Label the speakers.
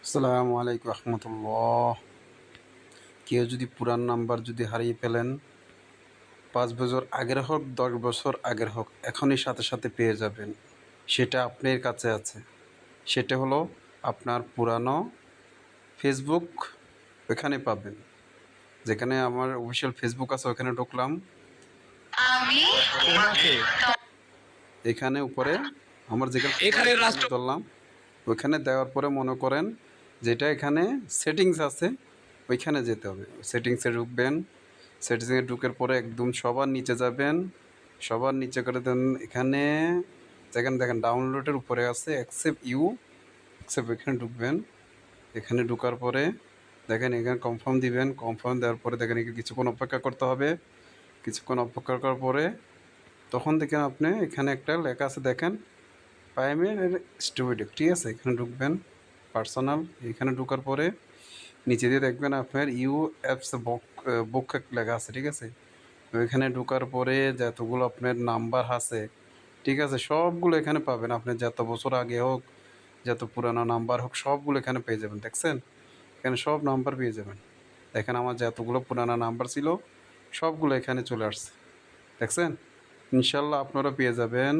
Speaker 1: আসসালামু আলাইকুম রহমতুল্লাহ। কেউ যদি পুরান নাম্বার যদি হারিয়ে ফেলেন, 5 বছর আগের হোক 10 বছর আগের হোক, এখনই সাথে সাথে পেয়ে যাবেন। সেটা আপনার কাছে আছে। সেটা হলো আপনার পুরানো ফেসবুক, ওইখানে পাবেন। যেখানে আমার অফিসিয়াল ফেসবুক আছে ওখানে ঢুকলাম,
Speaker 2: আমি
Speaker 1: তারপরে এখানে উপরে আমার যেখানে
Speaker 2: এখানে
Speaker 1: এখানে
Speaker 2: রাষ্ট্র
Speaker 1: ধরলাম, ওইখানে দেওয়ার পরে মনে করেন যেটা এখানে সেটিংস আছে ওইখানে যেতে হবে। সেটিংসে ঢুকবেন। সেটিংসে ঢুকার পরে একদম সবার নিচে যাবেন। সবার নিচে করে দেন এখানে যেখানে দেখেন ডাউনলোডের উপরে আছে অ্যাকসেপ্ট, এখানে ঢুকবেন। এখানে ঢোকার পরে দেখেন এখানে কনফার্ম দিবেন। কনফার্ম দেওয়ার পরে দেখেন এখানে কিছুক্ষণ অপেক্ষা করতে হবে। কিছুক্ষণ অপেক্ষা করার পরে তখন দেখেন আপনি এখানে একটা লেখা আছে, দেখেন প্রাইমের স্টুডিও, ঠিক আছে? এখানে ঢুকবেন পার্সোনাল। এখানে ঢোকার পরে নিচে দিয়ে দেখবেন আপনার ইউ অ্যাপস বুক লেখা আছে, ঠিক আছে? ওইখানে ঢোকার পরে যতগুলো আপনার নাম্বার আছে, ঠিক আছে, সবগুলো এখানে পাবেন। আপনি যত বছর আগে হোক, যত পুরানো নাম্বার হোক, সবগুলো এখানে পেয়ে যাবেন। দেখছেন এখানে সব নাম্বার পেয়ে যাবেন। দেখেন আমার যতগুলো পুরানো নাম্বার ছিল সবগুলো এখানে চলে আসছে। দেখছেন? ইনশাল্লাহ আপনারা পেয়ে যাবেন।